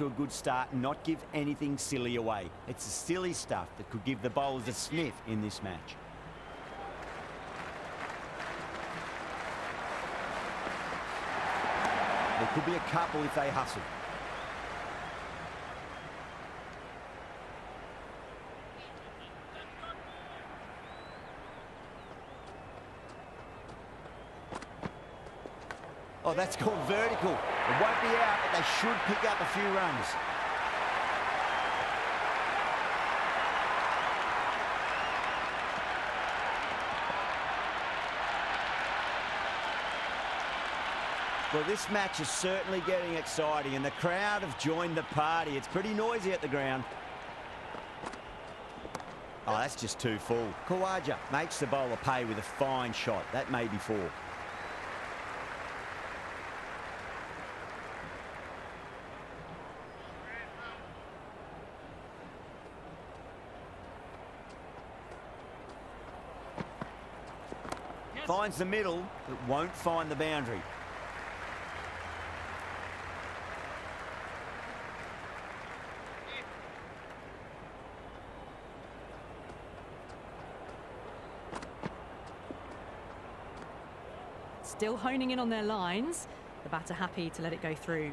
to a good start and not give anything silly away. It's the silly stuff that could give the bowlers a sniff in this match. There could be a couple if they hustle. Oh, that's gone vertical. It won't be out, but they should pick up a few runs. Well, this match is certainly getting exciting, and the crowd have joined the party. It's pretty noisy at the ground. Oh, that's just too full. Khawaja makes the bowler pay with a fine shot. That may be 4. Finds the middle, but won't find the boundary. Still honing in on their lines. The batter happy to let it go through.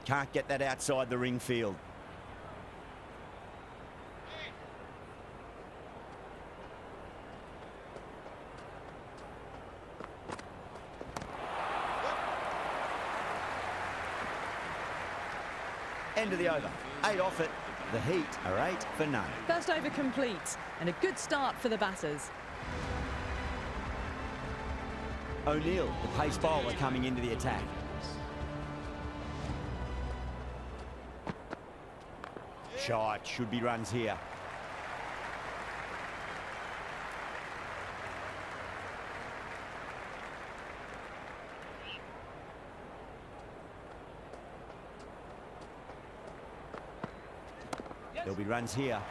Can't get that outside the ring field. End of the over. 8 off it. The Heat are 8 for none. First over complete, and a good start for the batters. O'Neill, the pace bowler, coming into the attack. Shot, should be runs here. There'll be runs here.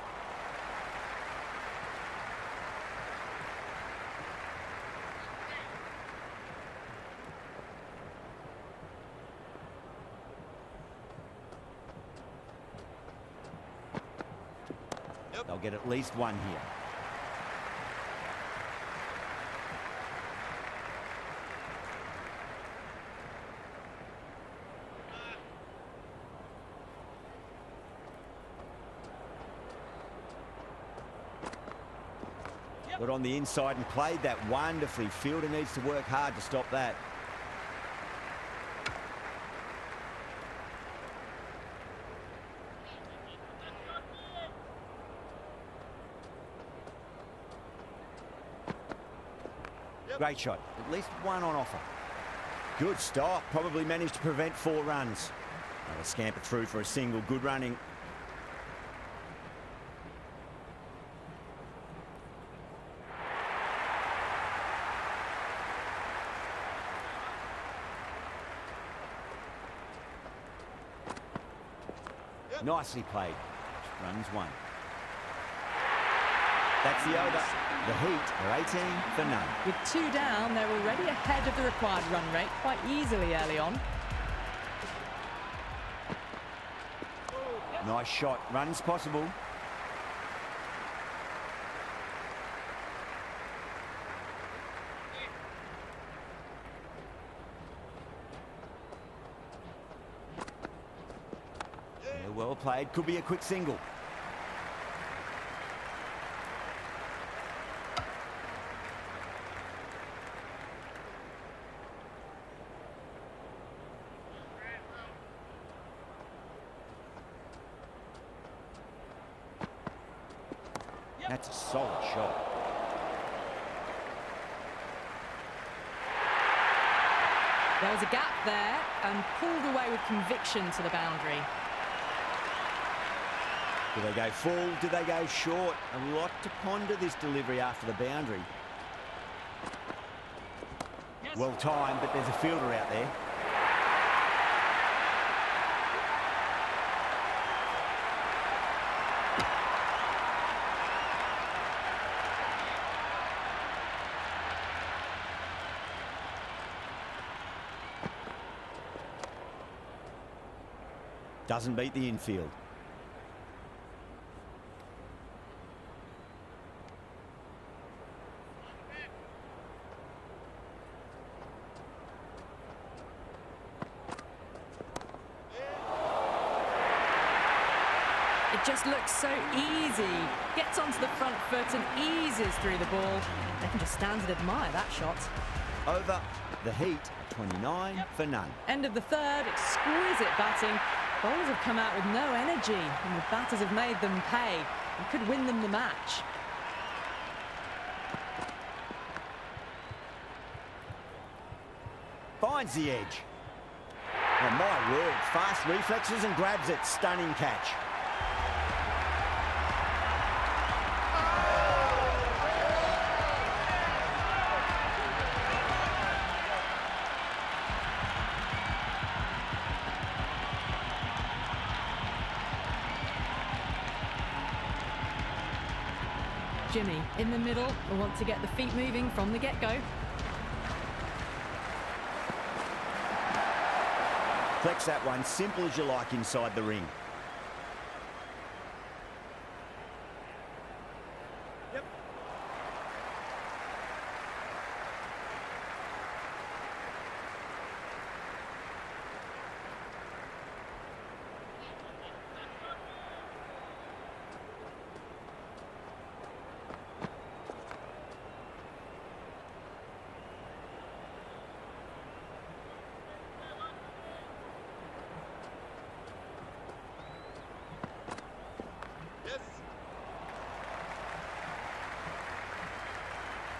They'll get at least 1 here. Got on the inside and played that wonderfully. Fielder needs to work hard to stop that. Great shot. At least 1 on offer. Good stop. Probably managed to prevent 4 runs. They'll scamper through for a single. Good running. Nicely played. Runs 1. That's the over. The Heat are 18 for none. With 2 down, they're already ahead of the required run rate quite easily early on. Nice shot. Runs possible. Yeah, well played. Could be a quick single. That's a solid shot. There was a gap there and pulled away with conviction to the boundary. Do they go full? Do they go short? A lot to ponder this delivery after the boundary. Well timed, but there's a fielder out there. Doesn't beat the infield. It just looks so easy. Gets onto the front foot and eases through the ball. They can just stand and admire that shot. Over the heat, 29 for none. End of the third, exquisite batting. Bowlers have come out with no energy and the batters have made them pay and could win them the match. Finds the edge. Oh my word, fast reflexes and grabs it. Stunning catch. Jimmy in the middle will want to get the feet moving from the get-go. Flex that one, simple as you like inside the ring.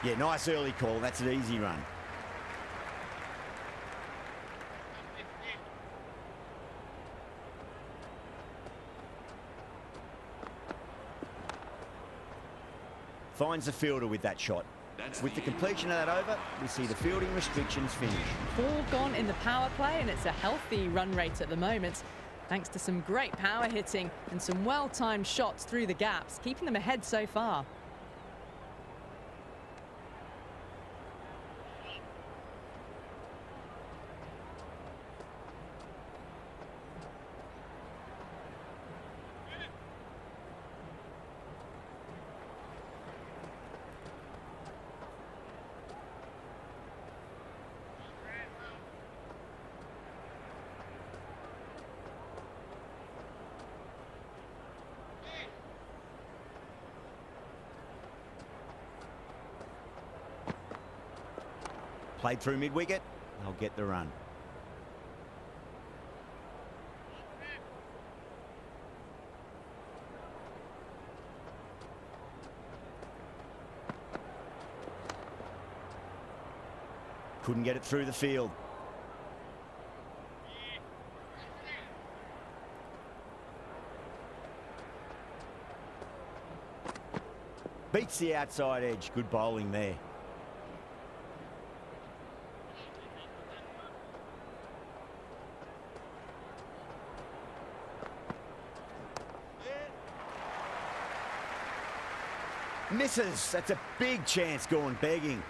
Yeah, nice early call. That's an easy run. Finds the fielder with that shot. With the completion of that over, we see the fielding restrictions finish. 4 gone in the power play and it's a healthy run rate at the moment, thanks to some great power hitting and some well-timed shots through the gaps, keeping them ahead so far. Played through mid-wicket, they'll get the run. Couldn't get it through the field. Beats the outside edge, good bowling there. Misses. That's a big chance gone begging.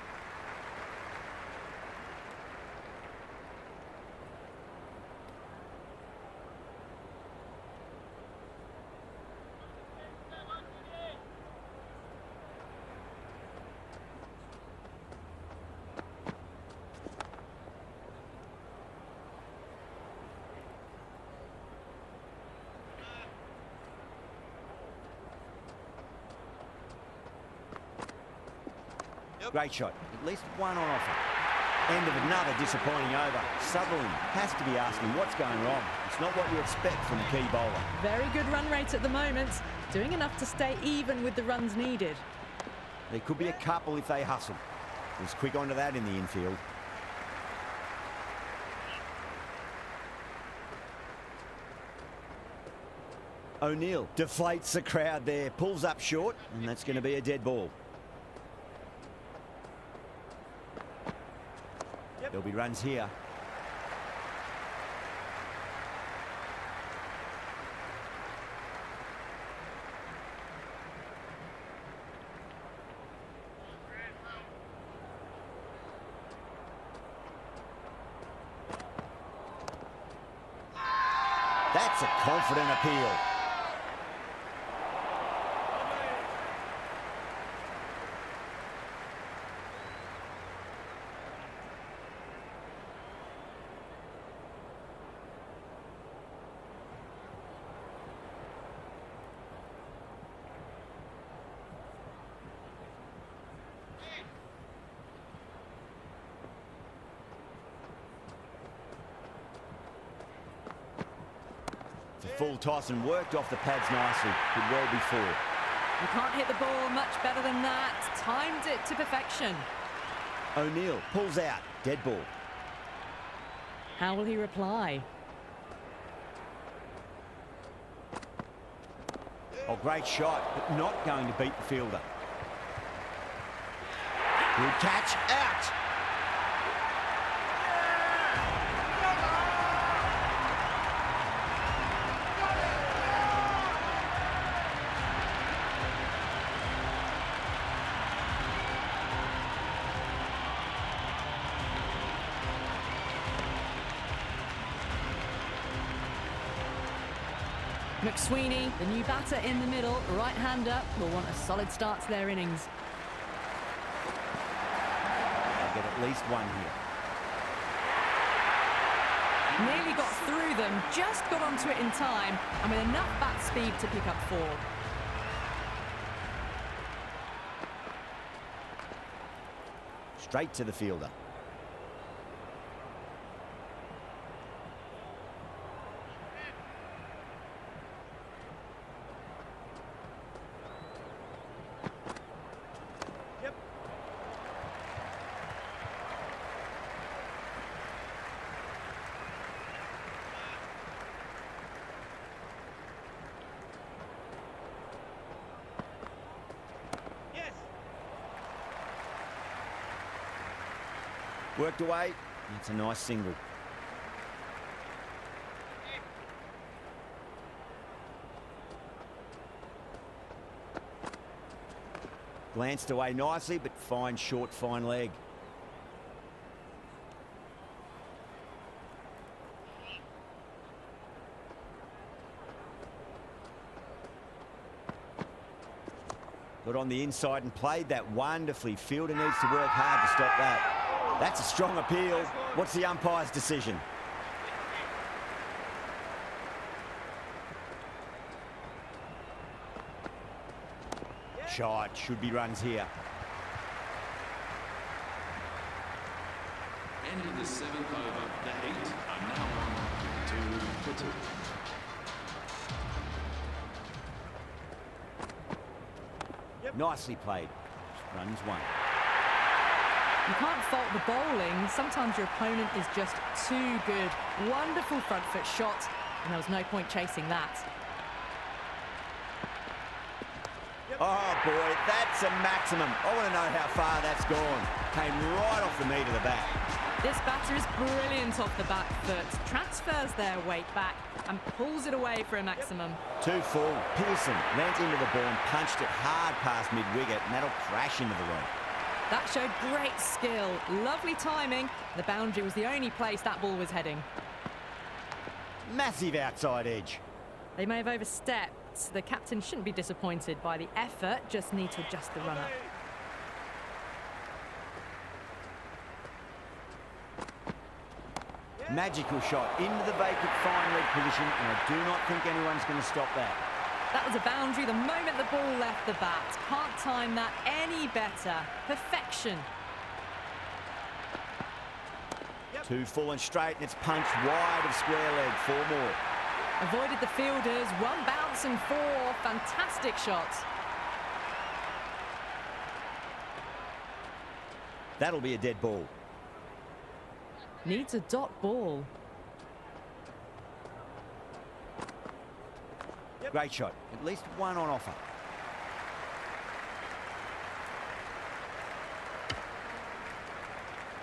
Great shot. At least one on offer. End of another disappointing over. Sutherland has to be asking what's going wrong. It's not what you expect from a key bowler. Very good run rate at the moment. Doing enough to stay even with the runs needed. There could be a couple if they hustle. He's quick onto that in the infield. O'Neill deflates the crowd there. Pulls up short, and that's going to be a dead ball. runs here. That's a confident appeal. Full toss and worked off the pads nicely. Could well be four. You can't hit the ball much better than that. Timed it to perfection. O'Neill pulls out. Dead ball. How will he reply? Oh, great shot, but not going to beat the fielder. Good catch. Out. McSweeney, the new batter in the middle, right-hander, will want a solid start to their innings. They'll get at least one here. Nearly got through them, just got onto it in time, and with enough bat speed to pick up four. Straight to the fielder. Worked away. That's a nice single. Glanced away nicely, but fine short, fine leg. Got on the inside and played that wonderfully. Fielder needs to work hard to stop that. That's a strong appeal. What's the umpire's decision? Shot. Should be runs here. End of the seventh over. The Heat are now on 2-2. Nicely played. Runs one. You can't fault the bowling. Sometimes your opponent is just too good. Wonderful front foot shot, and there was no point chasing that. Oh boy, that's a maximum. I want to know how far that's gone. Came right off the meat of the bat. This batter is brilliant off the back foot, transfers their weight back and pulls it away for a maximum. Too full. Pearson leant into the ball and punched it hard past mid-wicket, and that'll crash into the road. That showed great skill, lovely timing. The boundary was the only place that ball was heading. Massive outside edge. They may have overstepped. The captain shouldn't be disappointed by the effort, just need to adjust the run-up. Magical shot into the vacant fine leg position, and I do not think anyone's going to stop that. That was a boundary the moment the ball left the bat. Can't time that any better. Perfection. Too full and straight, and it's punched wide of square leg. Four more. Avoided the fielders. One bounce and four. Fantastic shots. That'll be a dead ball. Needs a dot ball. Great shot. At least one on offer.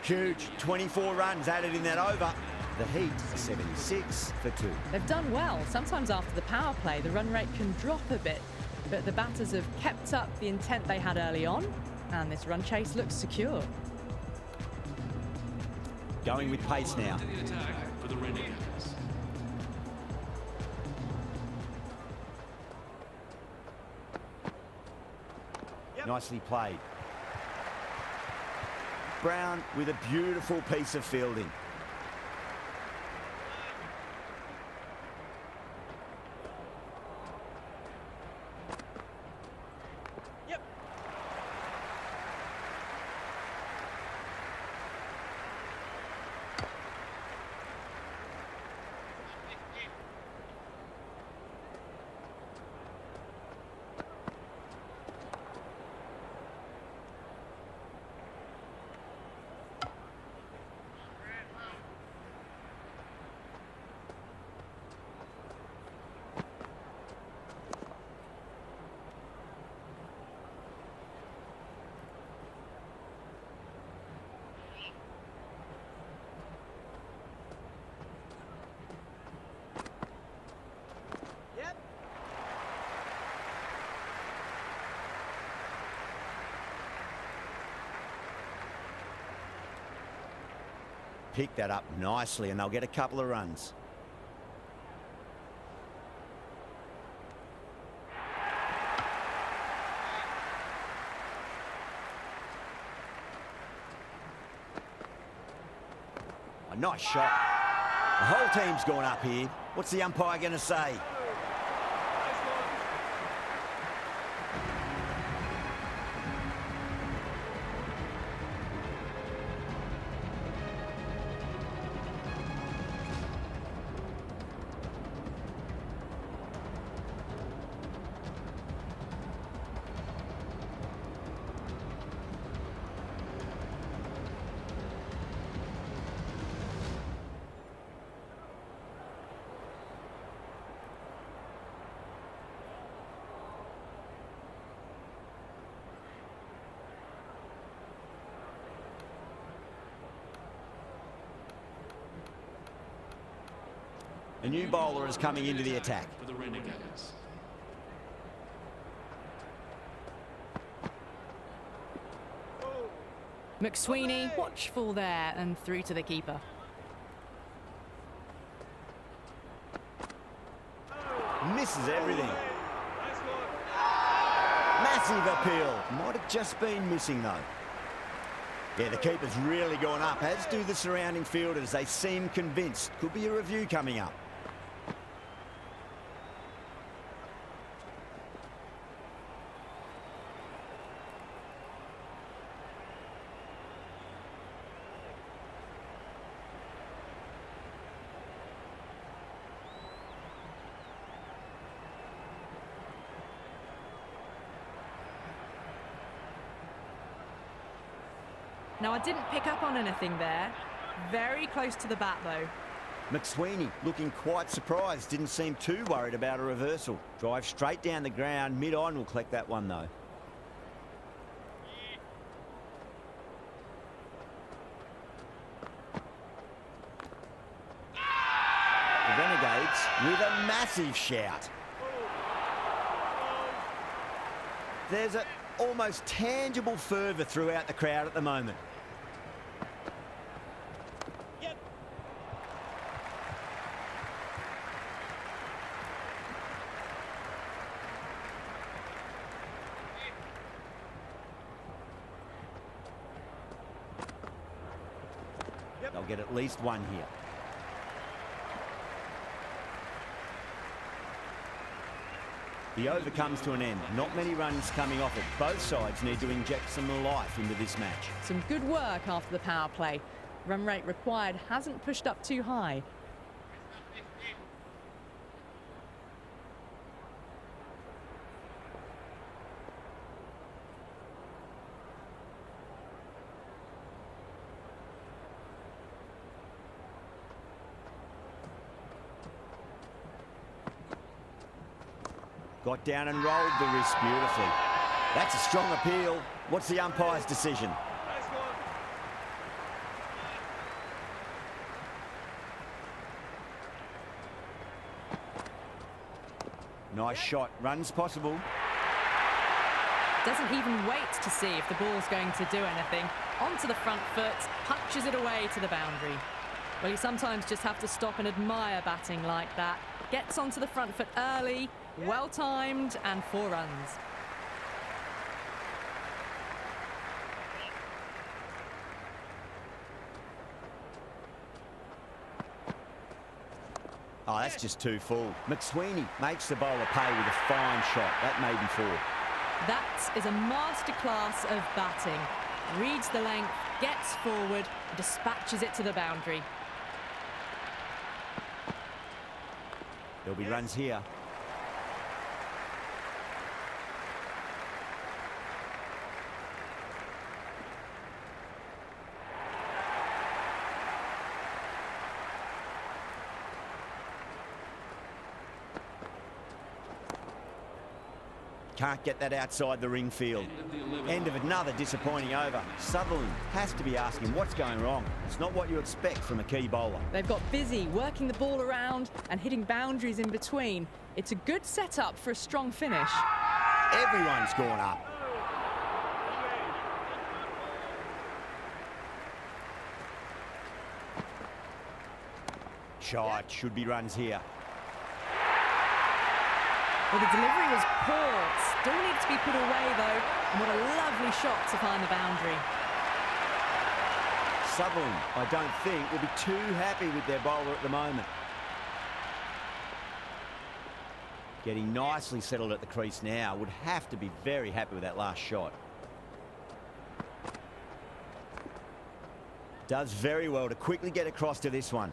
Huge, 24 runs added in that over. The Heat, 76 for 2. They've done well. Sometimes after the power play, the run rate can drop a bit, but the batters have kept up the intent they had early on, and this run chase looks secure. Going with pace now. To the attack for the Renegades. Nicely played. Brown with a beautiful piece of fielding. Pick that up nicely and they'll get a couple of runs. A nice shot. The whole team's gone up here. What's the umpire going to say? A new bowler is coming into the attack. For the Renegades. McSweeney, watchful there and through to the keeper. Misses everything. Massive appeal. Might have just been missing though. Yeah, the keeper's really gone up, as do the surrounding fielders. They seem convinced. Could be a review coming up. Now, I didn't pick up on anything there. Very close to the bat, though. McSweeney looking quite surprised. Didn't seem too worried about a reversal. Drive straight down the ground. Mid-on will collect that one, though. The Renegades with a massive shout. There's an almost tangible fervour throughout the crowd at the moment. They'll get at least one here. The over comes to an end. Not many runs coming off it. Both sides need to inject some life into this match. Some good work after the power play. Run rate required hasn't pushed up too high. Got down and rolled the wrist beautifully. That's a strong appeal. What's the umpire's decision? Nice shot. Runs possible. Doesn't even wait to see if the ball's going to do anything. Onto the front foot, punches it away to the boundary. Well, you sometimes just have to stop and admire batting like that. Gets onto the front foot early, well-timed, and 4 runs. Oh, that's just too full. McSweeney makes the bowler pay with a fine shot. That may be 4. That is a masterclass of batting. Reads the length, gets forward, and dispatches it to the boundary. There'll be runs here. Can't get that outside the ring field. End of another disappointing over. Sutherland has to be asking what's going wrong. It's not what you expect from a key bowler. They've got busy working the ball around and hitting boundaries in between. It's a good setup for a strong finish. Everyone's gone up. Shot, should be runs here. Well, the delivery was poor. Still needs to be put away, though. And what a lovely shot to find the boundary. Sutherland, I don't think, will be too happy with their bowler at the moment. Getting nicely settled at the crease now. Would have to be very happy with that last shot. Does very well to quickly get across to this one.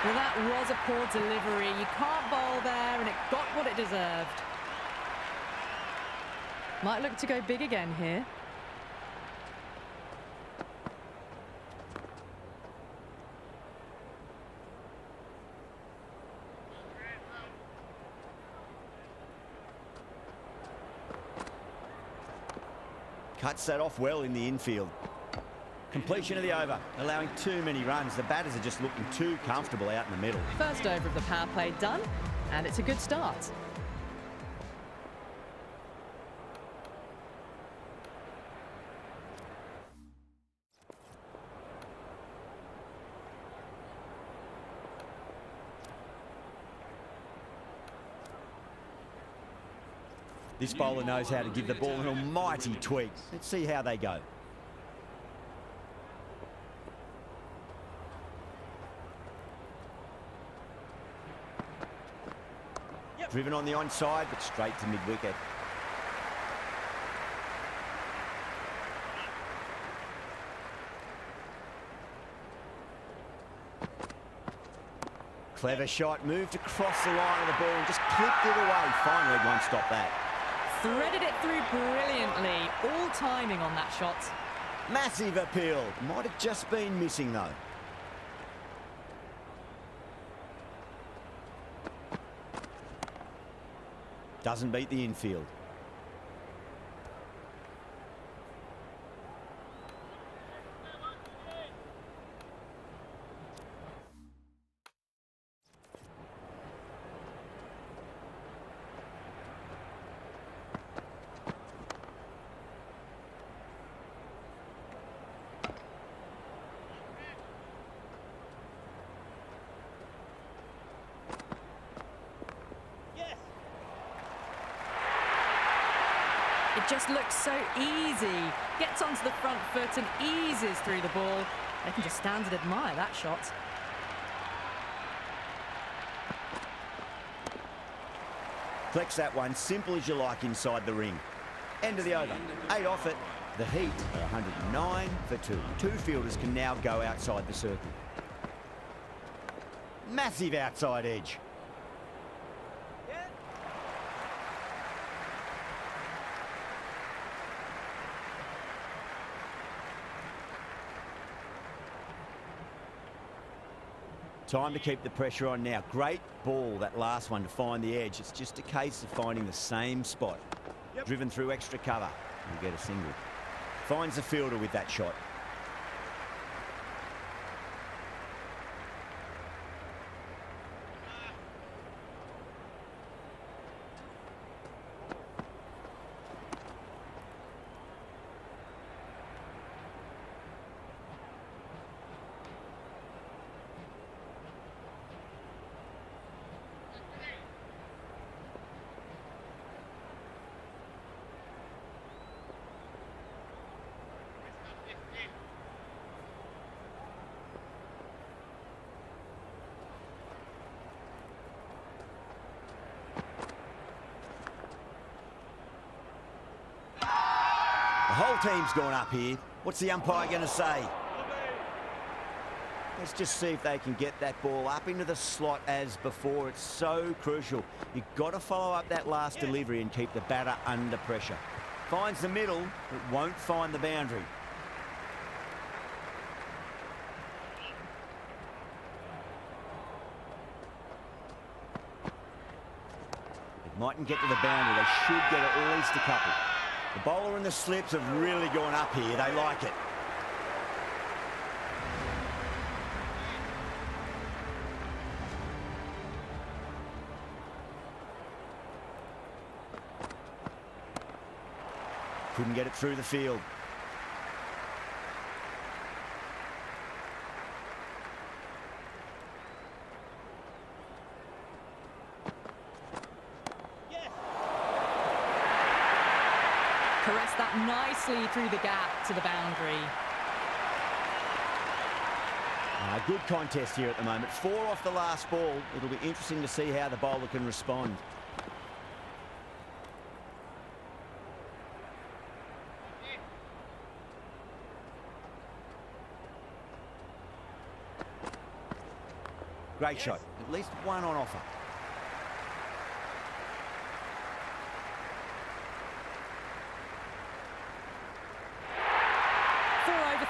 Well, that was a poor delivery. You can't bowl there, and it got what it deserved. Might look to go big again here. Cuts that off well in the infield. Completion of the over, allowing too many runs. The batters are just looking too comfortable out in the middle. First over of the power play done, and it's a good start. This bowler knows how to give the ball an almighty tweak. Let's see how they go. Driven on the onside, but straight to mid-wicket. Clever shot, moved across the line of the ball and just clipped it away. Fine leg won't stop that. Threaded it through brilliantly. All timing on that shot. Massive appeal. Might have just been missing though. Doesn't beat the infield. It just looks so easy. Gets onto the front foot and eases through the ball. They can just stand and admire that shot. Flex that one, simple as you like inside the ring. End of the over. 8 off it. The Heat are 109 for 2. 2 fielders can now go outside the circle. Massive outside edge. Time to keep the pressure on now. Great ball, that last one, to find the edge. It's just a case of finding the same spot. Driven through extra cover. And get a single. Finds the fielder with that shot. The whole team's gone up here. What's the umpire going to say? Let's just see if they can get that ball up into the slot as before. It's so crucial. You've got to follow up that last delivery and keep the batter under pressure. Finds the middle, but won't find the boundary. It mightn't get to the boundary. They should get at least a couple. The bowler and the slips have really gone up here. They like it. Couldn't get it through the field. Caressed that nicely through the gap to the boundary. Good contest here at the moment. 4 off the last ball. It'll be interesting to see how the bowler can respond. Great shot. At least one on offer.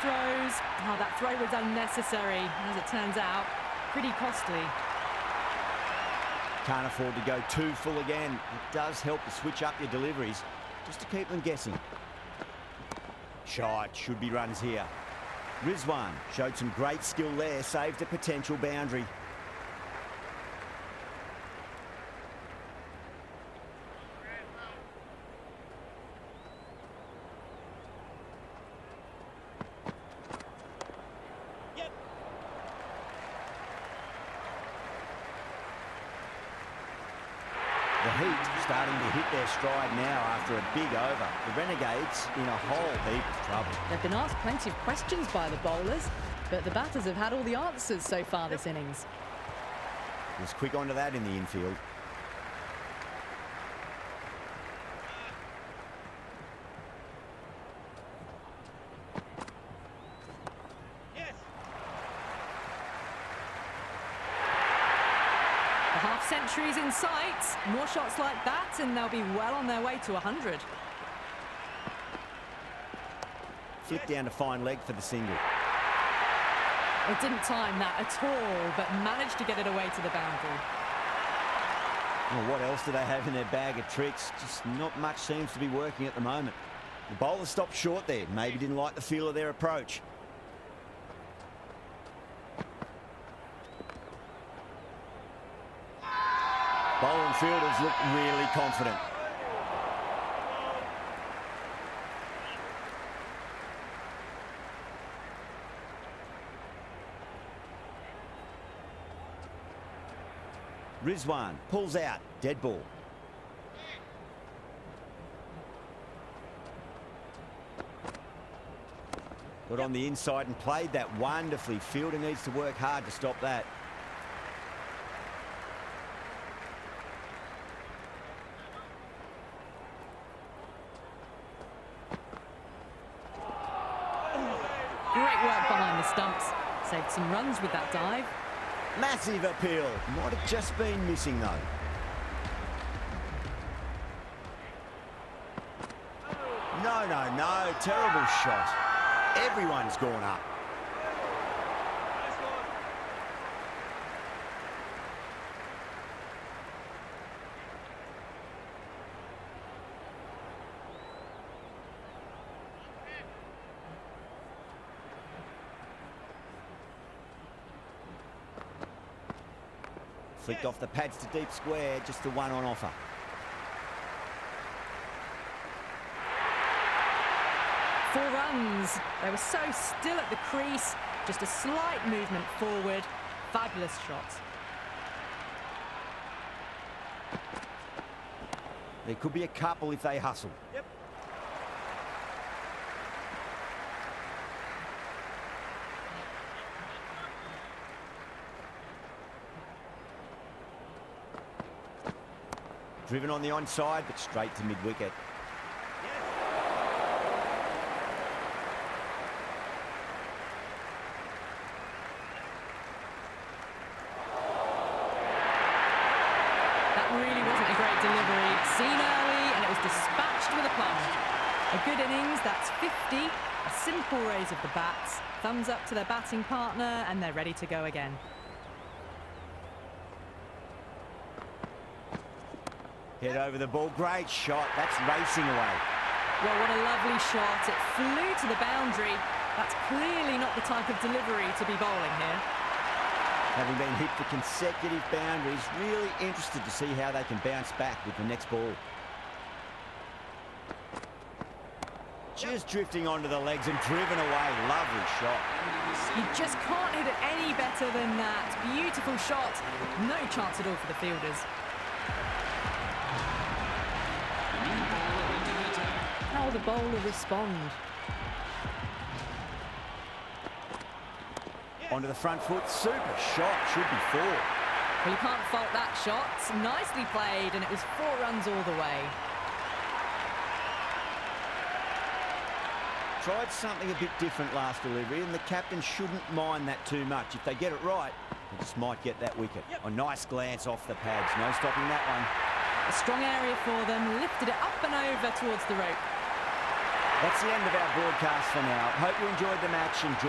Throws. Oh, that throw was unnecessary. As it turns out, pretty costly. Can't afford to go too full again. It does help to switch up your deliveries, just to keep them guessing. Shot. Should be runs here. Rizwan showed some great skill there. Saved a potential boundary. The Heat starting to hit their stride now after a big over. The Renegades in a whole heap of trouble. They've been asked plenty of questions by the bowlers, but the batters have had all the answers so far this innings. Was quick onto that in the infield. Centuries in sight. More shots like that and they'll be well on their way to 100. Flick down to fine leg for the single. It didn't time that at all, but managed to get it away to the boundary. Well, what else do they have in their bag of tricks? Just not much seems to be working at the moment. The bowler stopped short there. Maybe didn't like the feel of their approach. Bowler and fielders look really confident. Rizwan pulls out, dead ball. Got on the inside and played that wonderfully. Fielder needs to work hard to stop that. Great work behind the stumps. Saved some runs with that dive. Massive appeal. Might have just been missing though. No. Terrible shot. Everyone's gone up. Flicked off the pads to deep square, just the one on offer. Four runs. They were so still at the crease. Just a slight movement forward. Fabulous shot. There could be a couple if they hustle. Yep. Driven on the onside, but straight to mid-wicket. That really wasn't a great delivery. Seen early, and it was dispatched with a plum. A good innings, that's 50. A simple raise of the bats. Thumbs up to their batting partner, and they're ready to go again. Head over the ball, great shot. That's racing away. Well, what a lovely shot. It flew to the boundary. That's clearly not the type of delivery to be bowling here. Having been hit for consecutive boundaries, really interested to see how they can bounce back with the next ball. Just drifting onto the legs and driven away. Lovely shot. You just can't hit it any better than that. Beautiful shot. No chance at all for the fielders. How will the bowler respond? Onto the front foot, super shot, should be four. Well, you can't fault that shot. Nicely played, and it was 4 runs all the way. Tried something a bit different last delivery, and the captain shouldn't mind that too much. If they get it right, they just might get that wicket. Yep. A nice glance off the pads, no stopping that one. A strong area for them, lifted it up and over towards the rope. That's the end of our broadcast for now. Hope you enjoyed the match. Enjoy